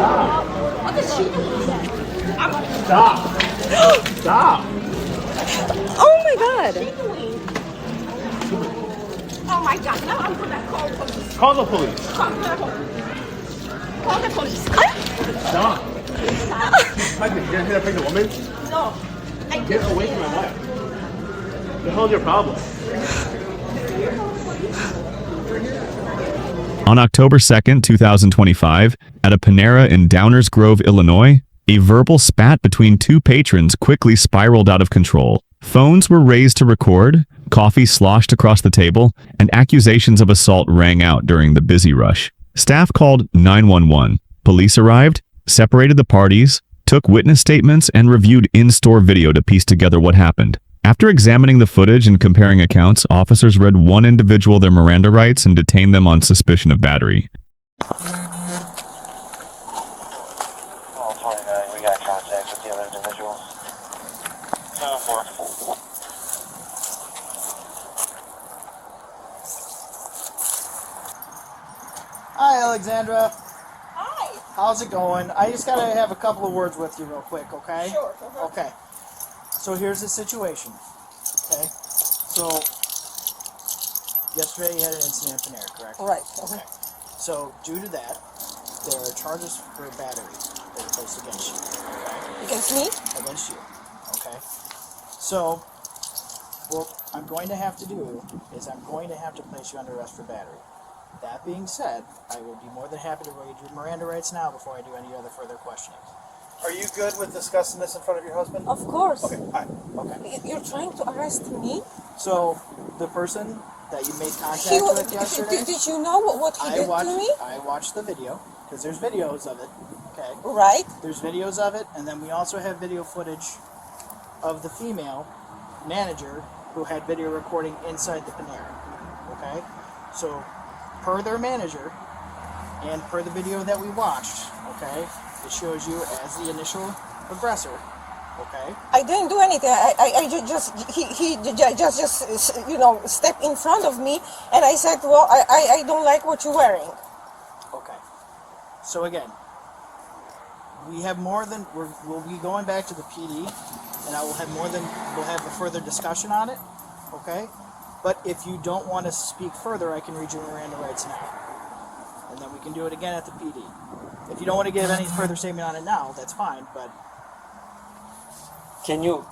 What is she doing then? Stop! Stop! Oh my God! Oh my God! Now I'm gonna call police. Call the police. Call the police. Stop. Pregnant. You're gonna hit a pregnant woman? No. Get away from my wife. The hell's your problem? On October 2nd, 2025, at a Panera in Downers Grove, Illinois, a verbal spat between two patrons quickly spiraled out of control. Phones were raised to record, coffee sloshed across the table, and accusations of assault rang out during the busy rush. Staff called 911. Police arrived, separated the parties, took witness statements, and reviewed in-store video to piece together what happened. After examining the footage and comparing accounts, officers read one individual their Miranda rights and detained them on suspicion of battery. Oh, 29, we got contact with the other individuals. 7-4. Hi, Alexandra. Hi. How's it going? I just gotta have a couple of words with you real quick, okay? Sure. Okay. So here's the situation, okay? So, yesterday you had an incident in Panera, correct? Right. Okay. So, due to that, there are charges for battery that are placed against you, okay? Against me? Against you, okay? So, what I'm going to have to do is I'm going to have to place you under arrest for battery. That being said, I will be more than happy to read your Miranda rights now before I do any other further questioning. Are you good with discussing this in front of your husband? Of course. Okay, alright, okay. You're trying to arrest me? So, the person that you made contact He, with yesterday, did you know what he did to me? I watched the video, because there's videos of it, okay? Right. There's videos of it, and then we also have video footage of the female manager who had video recording inside the Panera, okay? So, per their manager, and per the video that we watched, okay, it shows you as the initial aggressor, okay? I didn't do anything. I he just stepped in front of me, and I said, well, I don't like what you're wearing. Okay. So again, we have more than we'll be going back to the PD, and we'll have a further discussion on it, okay? But if you don't want to speak further, I can read your Miranda rights now, and then we can do it again at the PD. If you don't want to give any further statement on it now, that's fine. But can you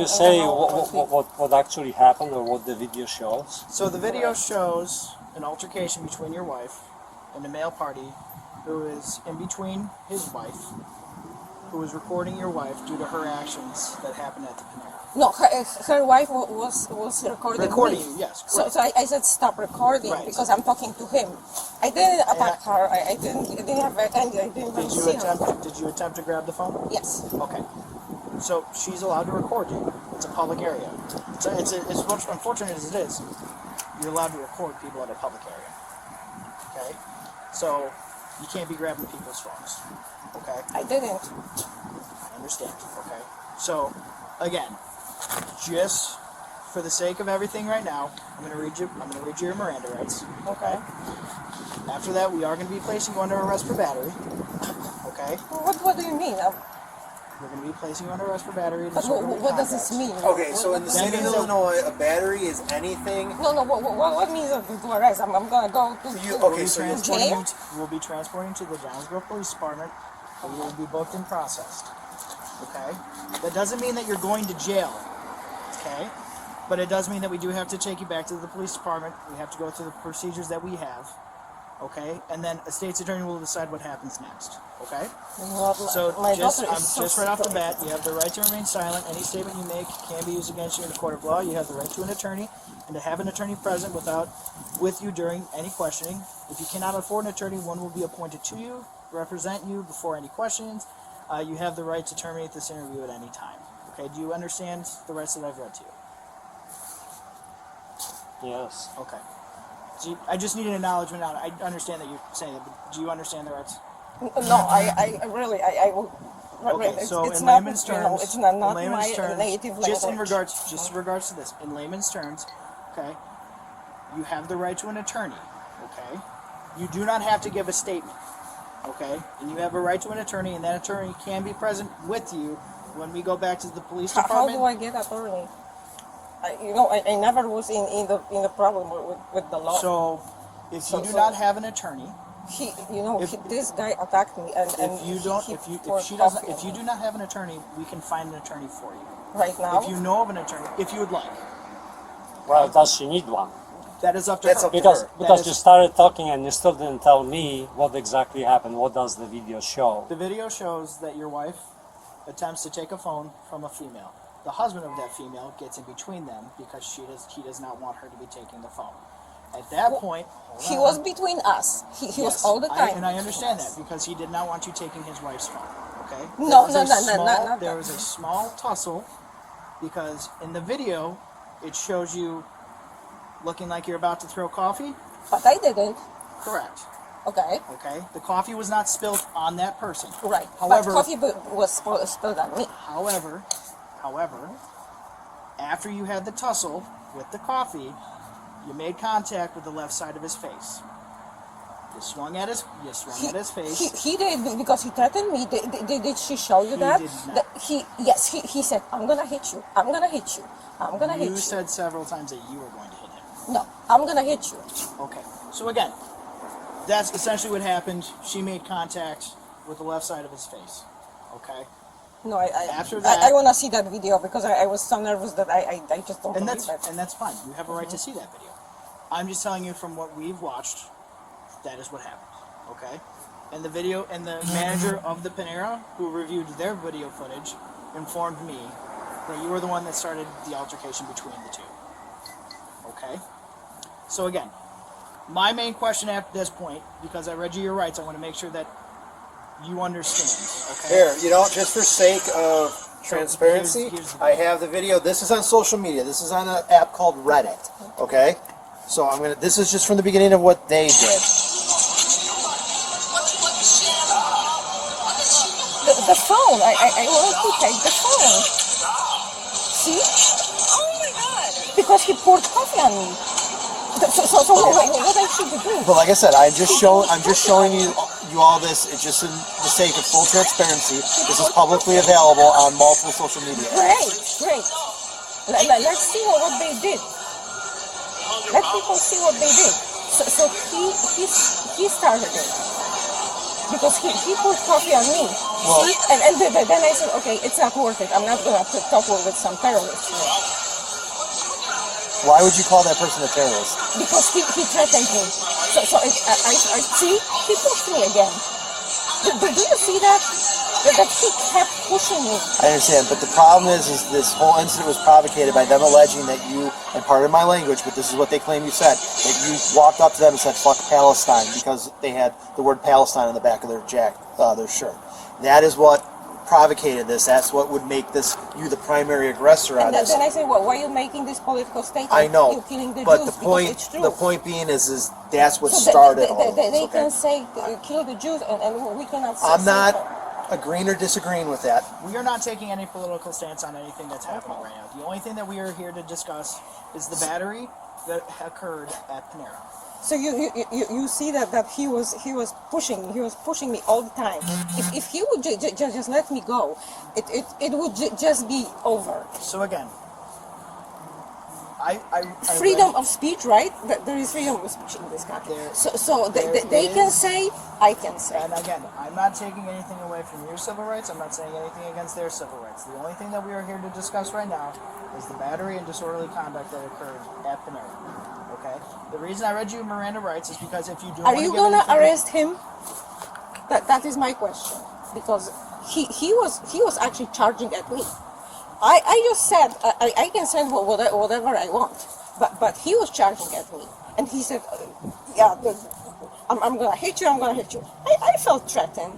say what actually happened or what the video shows? so the video shows an altercation between your wife and a male party who is in between his wife, who is recording your wife due to her actions that happened at the Panera. No, her wife was recording You, yes. So I said stop recording Right. because I'm talking to him. I didn't attack her. I didn't have any. I didn't Did you see her. Did you attempt to grab the phone? Yes. Okay. So she's allowed to record you. It's a public area. It's as unfortunate as it is. You're allowed to record people at a public area. Okay. So you can't be grabbing people's phones. Okay. I didn't. I understand. Okay. So again, just for the sake of everything right now, I'm going to read you your Miranda rights. Okay. After that, we are going to be placing you under arrest for battery. Okay. What do you mean? We're going to be placing you under arrest for battery. But what does this mean? Okay, so in the state of That means- Illinois, a battery is anything. No. What means to arrest? I'm gonna go to. Okay, so you're jail? We'll be transporting to the Downers Grove Police Department, and you will be booked and processed. Okay? That doesn't mean that you're going to jail. Okay? But it does mean that we do have to take you back to the police department. We have to go through the procedures that we have. Okay? And then a state's attorney will decide what happens next. Okay? So my just daughter is so just right off the stupid. bat, you have the right to remain silent. Any statement you make can be used against you in a court of law. You have the right to an attorney and to have an attorney present with you during any questioning. If you cannot afford an attorney, one will be appointed to you, represent you before any questions. You have the right to terminate this interview at any time. Okay? Do you understand the rights that I've read to you? Yes. Okay. So I just need an acknowledgement on it. I understand that you're saying it, but do you understand the rights? No, I really, I will. Okay, it's, so it's in not, layman's you know, terms, it's not in my layman's terms, native language. just in regards to this, in layman's terms, okay, you have the right to an attorney, okay? You do not have to give a statement, Okay? And you have a right to an attorney, and that attorney can be present with you when we go back to the police How department. do I get attorney? I never was in the problem with the law. So, if So- you do so- not have an attorney, This guy attacked me, and if you don't, he if poured she doesn't, coffee if you do not have an attorney, we can find an attorney for you. right now. If you know of an attorney, if you would like, Well, does she need one? that is up to That's her. up to Because her. because That you is- started talking and you still didn't tell me what exactly happened. What does the video show? The video shows that your wife attempts to take a phone from a female. The husband of that female gets in between them because he does not want her to be taking the phone. At that point, He was between us. He was yes, all the time. and I understand that because he did not want you taking his wife's phone. Okay. No, There was no, a no, no, small- not There that. was a small tussle because in the video it shows you looking like you're about to throw coffee. But I didn't. Correct. Okay. Okay. The coffee was not spilled on that person. Right. However, but coffee was spilled on me. However, after you had the tussle with the coffee, you made contact with the left side of his face. You swung at his face. He did because he threatened me. Did she show you He that? did not. He said, I'm gonna hit you. I'm gonna hit you. I'm gonna hit You you. said several times that you were going to hit him. No, I'm gonna hit you. Okay. So again, that's essentially what happened. She made contact with the left side of his face. Okay. No, After that- I wanna see that video because I was so nervous that I just don't And believe that's it. and that's fine. You have a right to see that video. I'm just telling you from what we've watched, that is what happened. Okay? And the video and the manager of the Panera who reviewed their video footage informed me that you were the one that started the altercation between the two. Okay? So again, my main question at this point, because I read you your rights, I want to make sure that you understand. Okay? Here, just for sake of transparency, here's the I have the video. This is on social media. This is on an app called Reddit. Okay? So this is just from the beginning of what they did. The phone. I want to take the phone. See? Oh my god! Because he poured coffee on me. So what I should do? But like I said, I'm just showing you all this. It's just in the sake of full transparency. This is publicly available on multiple social media. Great. Let's see what they did. Let people see what they did. So he started it because he poured coffee on me. Well- See? And then I said, okay, it's not worth it. I'm not gonna talk with some terrorists here. Why would you call that person a terrorist? Because he threatened me. So I see he pushed me again. Do you see that? That he kept pushing me. I understand, but the problem is this whole incident was provocated by them alleging that you, and pardon my language, but this is what they claim you said, that you walked up to them and said, fuck Palestine, because they had the word Palestine on the back of their their shirt. That is what provocated this. That's what would make you the primary aggressor on And this. then I say, well, why are you making this political statement? I know, You're killing the but Jews the because it's true. point being is that's what So started all they this. can Okay? say kill the Jews, and we cannot. I'm say not that. agreeing or disagreeing with that. We are not taking any political stance on anything that's happening right now. The only thing that we are here to discuss is the battery that occurred at Panera. So you see that he was pushing me all the time. If he would just let me go, it would just be over. So again, I Freedom read- of speech, right? There is freedom of speech in this country. There- So there they can is- say, I can say. And again, I'm not taking anything away from your civil rights. I'm not saying anything against their civil rights. The only thing that we are here to discuss right now is the battery and disorderly conduct that occurred at Panera. Okay? The reason I read you Miranda rights is because if you do Are want you to give gonna anything- arrest him? That is my question, because he was actually charging at me. I just said I can send whatever I want, but he was charging at me, and he said, I'm gonna hit you. I'm gonna hit you. I felt threatened.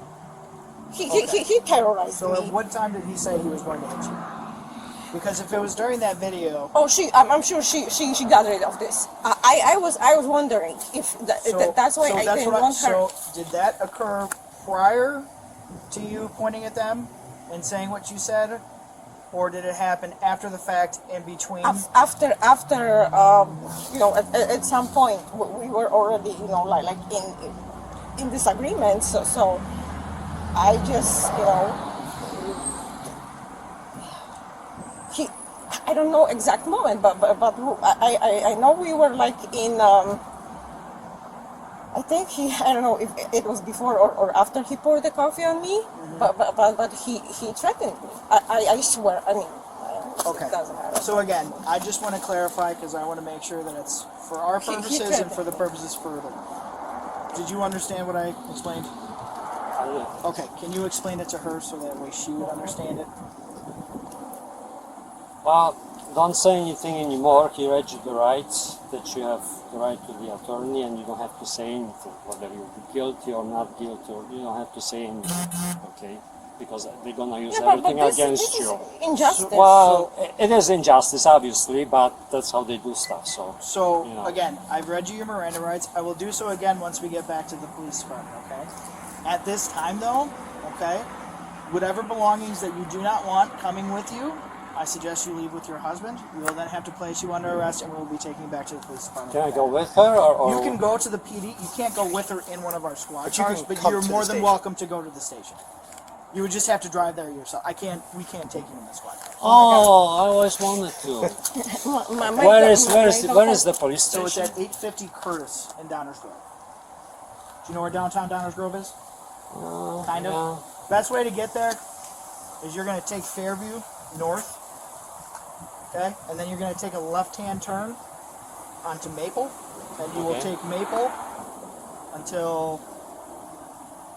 He terrorized So me. at what time did he say he was going to hit you? Because if it was during that video, Oh, I'm sure she got rid of this. I was wondering if that's why I didn't want her. So did that occur prior to you pointing at them and saying what you said, or did it happen after the fact in between? After at some point we were already like in disagreement. So I just, I don't know exact moment, but I know we were like in. I think I don't know if it was before or after he poured the coffee on me, but he threatened me. I swear. I mean. Okay. It doesn't matter. So again, I just want to clarify because I want to make sure that it's for our He purposes and for the threatened purposes further. Did you understand what I explained? Okay. Can you explain it to her so that way she would understand it? Well, don't say anything anymore. He read you the rights, that you have the right to the attorney and you don't have to say anything, whether you'll be guilty or not guilty, or you don't have to say anything, okay? Because they're gonna use everything this against is you. injustice. Well, it is injustice, obviously, but that's how they do stuff, so... So, you know. again, I've read you your Miranda rights. I will do so again once we get back to the police department, okay? At this time, though, okay, whatever belongings that you do not want coming with you, I suggest you leave with your husband. We will then have to place you under arrest and we'll be taking you back to the police department. Can I go with her, or...? You can go to the PD. You can't go with her in one of our squad But you cars, can but come you're to the more than station. welcome to go to the station. You would just have to drive there yourself. We can't take you in the squad car. Oh, I always wanted to. Where is the police So it's station? at 850 Curtis in Downers Grove. Do you know where downtown Downers Grove is? Kind of. Yeah. Best way to get there is you're going to take Fairview north, okay, and then you're going to take a left-hand turn onto Maple, and you will Okay. take Maple until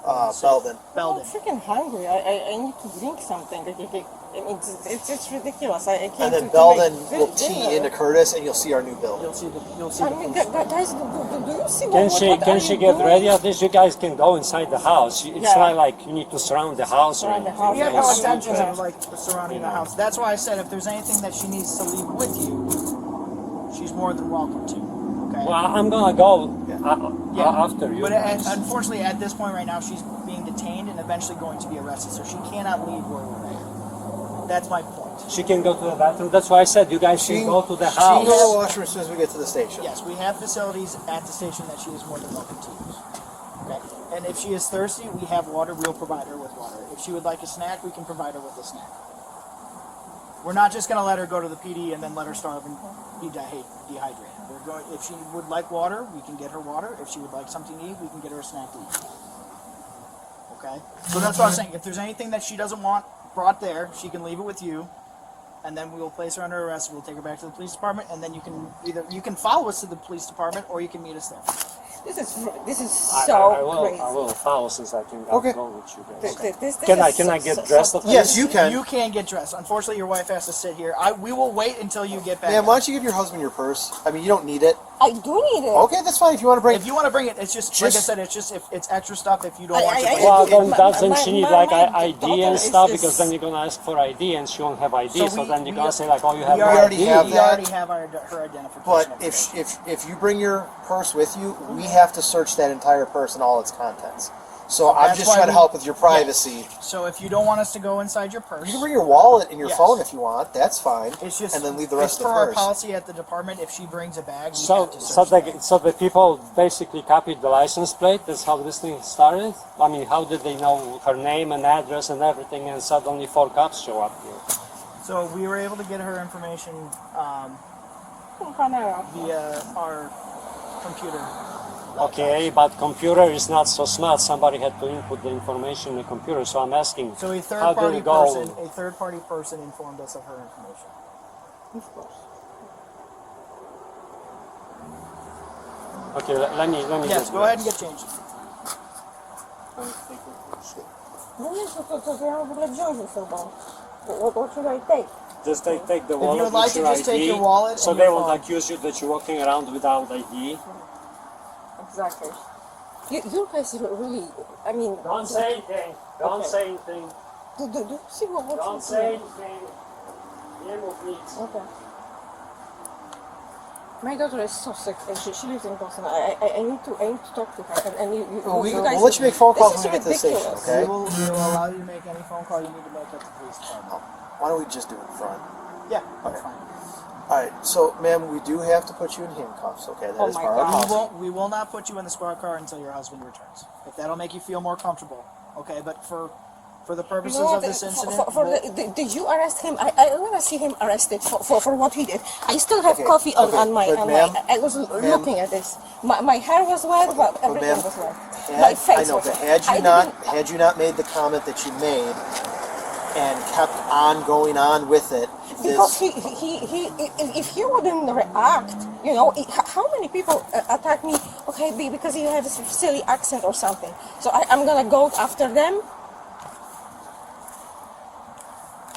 Belden. I'm Belden. freaking hungry. I need to drink something. I mean, it's ridiculous. I came And then to Belden make will dinner. tee into Curtis, and you'll see our new building. You'll see the I mean, police. guys, do you see Can what can are she you get doing? ready at this? You guys can go inside the house. It's Yeah. not like you need to surround the house Surround or the anything. house. We have no Yes. intentions of like surrounding the house. That's why I said if there's anything that she needs to leave with you, she's more than welcome to. Okay. Well, I'm gonna go Yeah. after you. But guys. unfortunately, at this point right now, she's being detained and eventually going to be arrested, so she cannot leave where we're at. That's my point. She can go to the bathroom. That's why I said you guys can go to the She can go to the house. washroom as soon as we get to the station. Yes, we have facilities at the station that she is more than welcome to use. Okay. And if she is thirsty, we have water. We'll provide her with water. If she would like a snack, we can provide her with a snack. We're not just going to let her go to the PD and then let her starve and be dehydrated. We're going. If she would like water, we can get her water. If she would like something to eat, we can get her a snack to eat. Okay. So that's what I'm saying. If there's anything that she doesn't want brought there, she can leave it with you, and then we will place her under arrest. We'll take her back to the police department, and then you can follow us to the police department, or you can meet us there. This is I so will. crazy. I will follow since I can Okay. go with you guys. This Can I is get so- dressed up? Yes, you can. You can get dressed. Unfortunately, your wife has to sit here. We will wait until you get back. Man, why don't you give your husband your purse? I mean, you don't need it. I do need it. Okay, that's fine if you want to bring If you want to bring it, it's just like I said. It's just if it's extra stuff. If you don't want to bring Well, it. then My- doesn't my- she need my- like my ID daughter and is- stuff? is- Because then you're gonna ask for ID and she won't have ID. So, we- then you're we- gonna say like, oh, you have we no already ID. have We that. already have her identification. But information. if you bring your purse with you, we have to search that entire purse and all its contents. So I'm that's just why trying to we- help with your privacy. So if you don't want us to go inside your purse, You can bring your wallet and your Yes. phone if you want. That's fine. it's just and then leave the rest it's of the per our purse. policy at the department. If she brings a bag, we So, have to search so the people basically copied the license plate. That's how this thing started. I mean, how did they know her name and address and everything? And suddenly 4 cops show up here. So we were able to get her information Panera. via our computer. Okay, but computer is not so smart. Somebody had to input the information in the computer. So I'm asking, So a how do you go? third party person informed us of her information. Of course. Okay, let me. Yes, get go ahead and get changed. No nie, to ja mam w ogóle wziąć ze sobą. What should I take? Just take the you wallet would like with to your just take ID, your wallet so and they your won't phone. accuse you that you're walking around without ID. Exactly. You guys really, I mean... Don't say anything. Don't Okay. say anything. Do you see what Don't she's say doing? anything. Nie mów nic. Okay. My daughter is so sick, and she lives in Boston. I need to talk to her, and you guys. We'll let you make phone calls this when we is get to the station, ridiculous. okay? We will allow you to make any phone call you need to make at the police department. Why don't we just do it in front? Yeah, that's Okay. fine. Alright, so ma'am, we do have to put you in handcuffs, okay? That Oh is my part of God. the policy. We will not put you in the squad car until your husband returns. If that'll make you feel more comfortable, okay? But for the purposes No, of this incident, did you arrest him? I want to see him arrested for what he did. I still have Okay, coffee on, okay, on my. but On ma'am, I was looking at this. My hair was wet, but everything ma'am, was wet. My face I know, was but wet. had you not made the comment that you made and kept on going on with it, Because if he wouldn't react, you know, how many people attack me? Okay, because you have a silly accent or something. So I'm gonna go after them.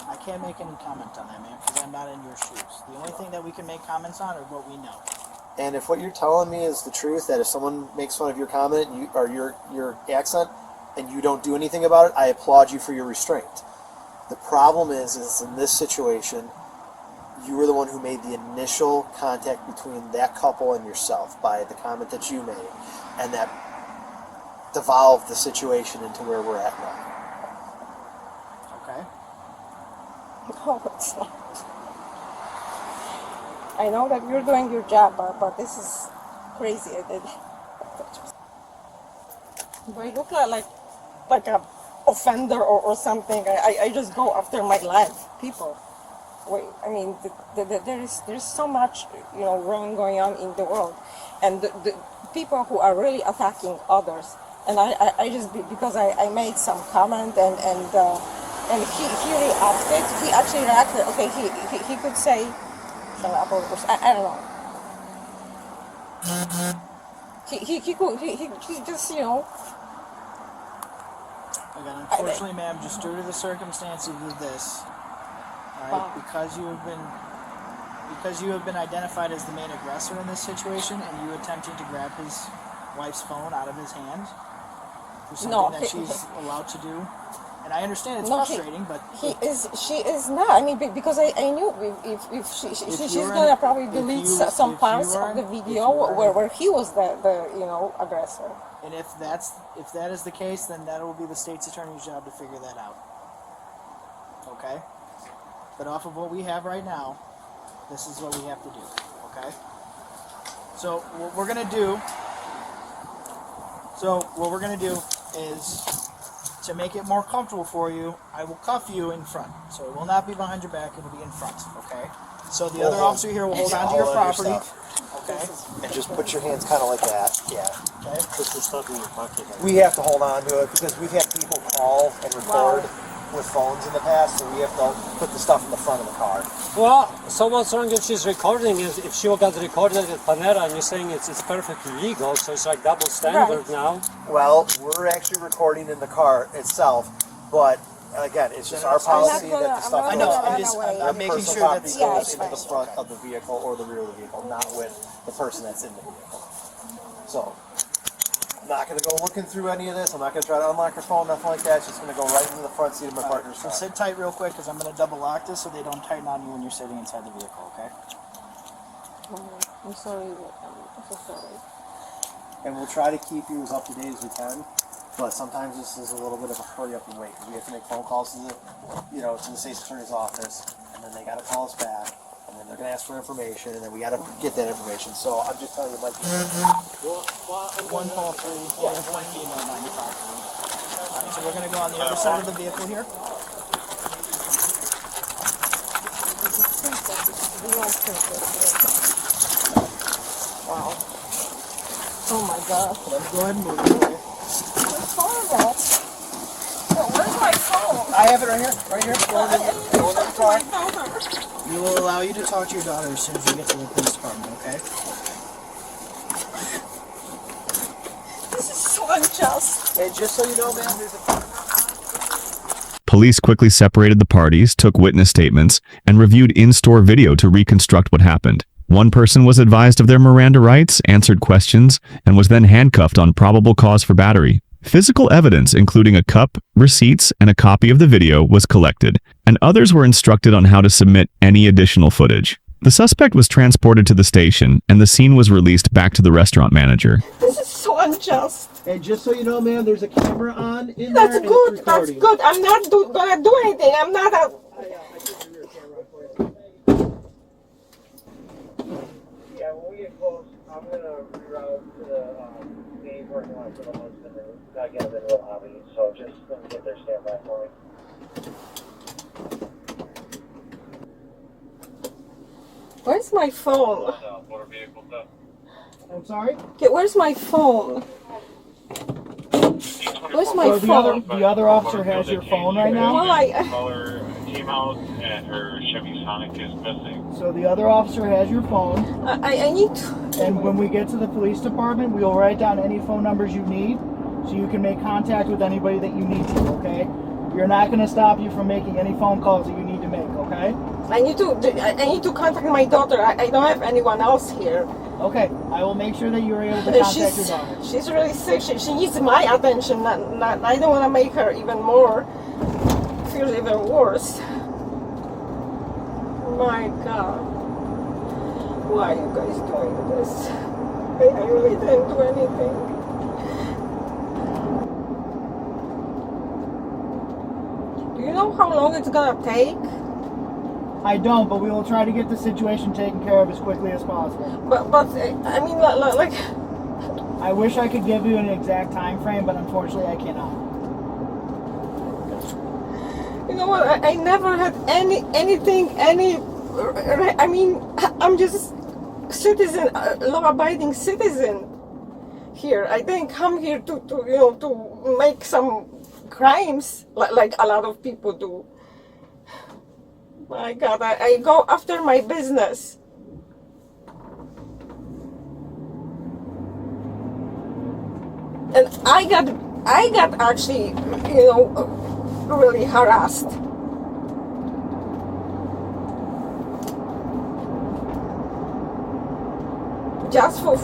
I can't make any comment on that, man, because I'm not in your shoes. The only thing that we can make comments on are what we know. and if what you're telling me is the truth, that if someone makes fun of your comment or your accent and you don't do anything about it, I applaud you for your restraint. The problem is in this situation, you were the one who made the initial contact between that couple and yourself by the comment that you made, and that devolved the situation into where we're at now. Okay? No, it's not. I know that you're doing your job, but this is crazy. Do I look like a offender or something? I just go after my life, people. Wait, I mean, there's so much, you know, wrong going on in the world, and the people who are really attacking others. And I just because I made some comment and he reacted. He actually reacted. Okay, he could say. I don't know. He just, you know. Again, unfortunately, ma'am, just due to the circumstances of this, all right, because you have been identified as the main aggressor in this situation, and you attempting to grab his wife's phone out of his hand for something that she's allowed to do. And I understand it's frustrating, but she is not. I mean, because I knew if she's gonna probably delete some parts of the video where he was the you know, aggressor. And if that is the case, then that will be the state's attorney's job to figure that out. Okay? But off of what we have right now, this is what we have to do. Okay? So what we're gonna do is, to make it more comfortable for you, I will cuff you in front. So it will not be behind your back, it will be in front, okay? So the other officer here will hold on to your property. Okay? And just put your hands kind of like that. Yeah. Okay? Put your stuff in your pocket. We have to hold on to it because we've had people call and record with phones in the past, so we have to put the stuff in the front of the car. Well, so what's wrong if she's recording? If she got recorded at Panera and you're saying it's perfectly legal, so it's like double standard now. Well, we're actually recording in the car itself, but again, it's just our policy that the stuff I know, goes I'm making personal sure property that's... goes into the front of the vehicle or the rear of the vehicle, not with the person that's in the vehicle. So, I'm not going to go looking through any of this. I'm not going to try to unlock your phone, nothing like that. It's just going to go right into the front seat of my partner's So car. sit tight real quick, because I'm going to double lock this so they don't tighten on you when you're sitting inside the vehicle, okay? I'm sorry. I'm so sorry. And we'll try to keep you as up to date as we can. But sometimes this is a little bit of a hurry up and wait, because we have to make phone calls to the state's attorney's office, and then they got to call us back, and then they're going to ask for information, and then we got to get that information. So I'm just telling you, like, One call free, one female 95. Alright, so we're going to go on the other side of the vehicle here. Wow. Oh my God. Let me go ahead and move it for you. Where's my phone? I have it right here. Right here. Go in the car. My daughter. We will allow you to talk to your daughter as soon as we get to the police department, okay? This is so unjust. and just so you know, man, there's a... Police quickly separated the parties, took witness statements, and reviewed in-store video to reconstruct what happened. One person was advised of their Miranda rights, answered questions, and was then handcuffed on probable cause for battery. Physical evidence, including a cup, receipts, and a copy of the video, was collected, and others were instructed on how to submit any additional footage. The suspect was transported to the station, and the scene was released back to the restaurant manager. This is so unjust. And just so you know, ma'am, there's a camera on in That's there. good. That's good. I'm not gonna do anything. I'm not a... Yeah, when we get close, I'm gonna reroute to the main parking lot for the husband and get him in the lobby. So just when we get there, stand by for me. Where's my phone? Motor vehicle stuff. I'm sorry? Okay, where's my phone? Where's my So phone? the other officer has your phone right now? Well, Caller came out and her Chevy Sonic is missing. So the other officer has your phone, I need to... and when we get to the police department, we will write down any phone numbers you need, so you can make contact with anybody that you need to, okay? We're not going to stop you from making any phone calls that you need to make, okay? I need to contact my daughter. I don't have anyone else here. Okay, I will make sure that you're able to contact your daughter. She's really sick. She needs my attention. I don't want to make her even more feel even worse. My God, why are you guys doing this? I really didn't do anything. Do you know how long it's gonna take? I don't, but we will try to get the situation taken care of as quickly as possible. But I mean, like. I wish I could give you an exact time frame, but unfortunately I cannot. You know what? I never had anything. I mean, I'm just citizen, law-abiding citizen here. I didn't come here to make some crimes like a lot of people do. My God, I go after my business. And I got actually, really harassed. Just for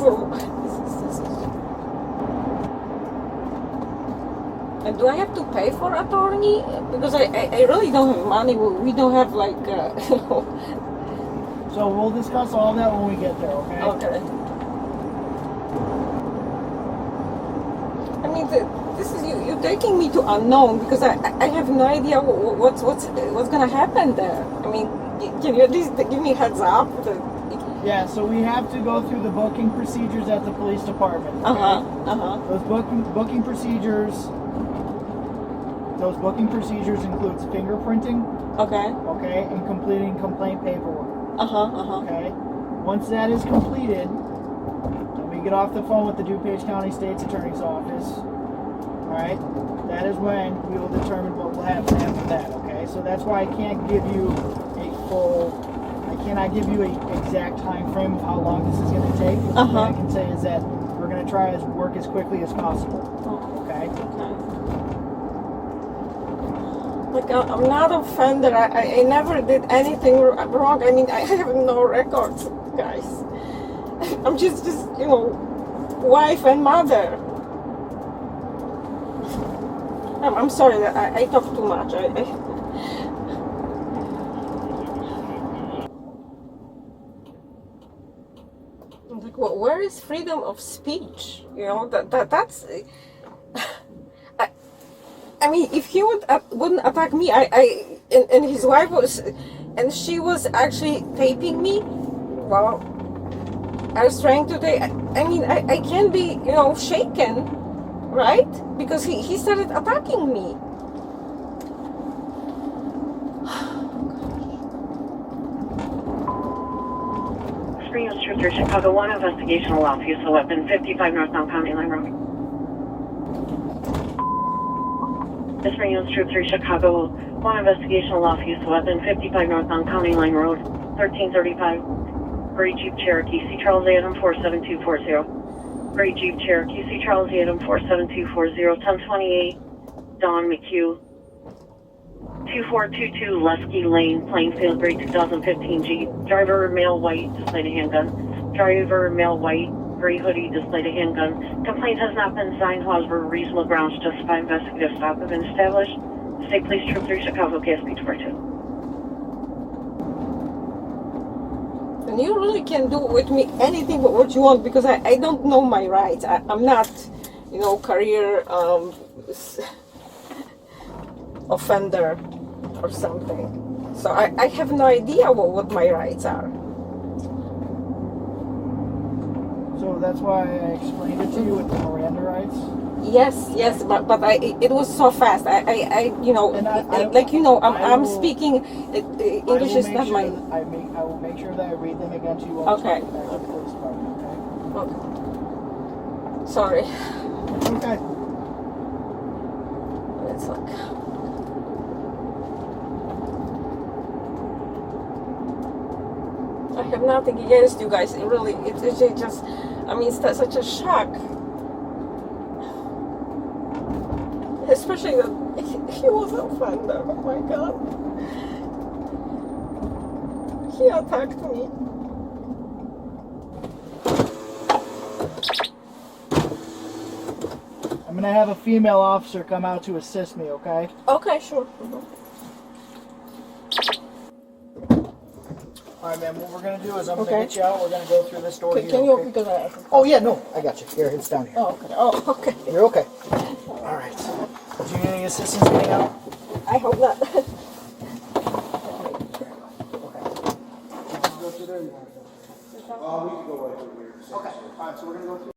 and do I have to pay for attorney? Because I really don't have money. We don't have like, So we'll discuss all that when we get there, okay? Okay. I mean, this is you taking me to unknown because I have no idea what's gonna happen there. I mean, can you at least give me a heads up? Yeah, so we have to go through the booking procedures at the police department. Okay? Those booking procedures. Those booking procedures includes fingerprinting. Okay, and completing complaint paperwork. Okay. Once that is completed, then we get off the phone with the DuPage County State's Attorney's Office. All right. That is when we will determine what will happen after that. Okay. So that's why I can't give you I cannot give you an exact time frame of how long this is going to take. What I can say is that we're going to try to work as quickly as possible. Okay. Like, I'm not offended. I never did anything wrong. I mean, I have no records, guys. I'm just wife and mother. I'm sorry that I talk too much. Like, where is freedom of speech? That's. I mean, if he wouldn't attack me, and his wife and she was actually taping me. Well, I was trying to take. I mean, I can't be, shaken, right? Because he started attacking me. Spring Hills Trooper, Chicago 1, investigation will off use of weapon, 55 Northbound County Line Road. Spring Hills Troop 3, Chicago 1, investigation will off use of weapon, 55 Northbound County Line Road, 1335. Gray Jeep Cherokee, C. Charles Adam 47240. Gray Jeep Cherokee, C. Charles Adam 47240, 1028, Don McHugh. 2422 Lusky Lane, Plainfield, Gray 2015 Jeep. Driver, male white, displayed a handgun. Driver, male white, gray hoodie, displayed a handgun. Complaint has not been signed, however, reasonable grounds to justify investigative stop have been established. State Police Troop 3, Chicago, KSP 242. And you really can do with me anything but what you want because I don't know my rights. I'm not, career offender or something. So I have no idea what my rights are. So that's why I explained it to you with the Miranda rights. Yes, but it was so fast. You know, And I'm speaking. English is not my. I will make sure that I read them again to you. Okay. Back to the police department, okay? Okay. Sorry. Okay. It's like. I have nothing against you guys. It really, it's just. I mean, it's such a shock. Especially that he was a offender. Oh my God. He attacked me. I'm gonna have a female officer come out to assist me, okay? Okay, sure. Alright, ma'am, what we're gonna do is I'm Okay. gonna get you out. We're gonna go through this door here. Can you okay? because I? Oh, yeah, no, I got you. Here, it's down here. Oh, okay. Oh, okay. You're okay. Alright. Do you need any assistance getting out? I hope not. Okay. Go through there. You want to go? We can go right through here. Okay. Alright, so we're gonna go through.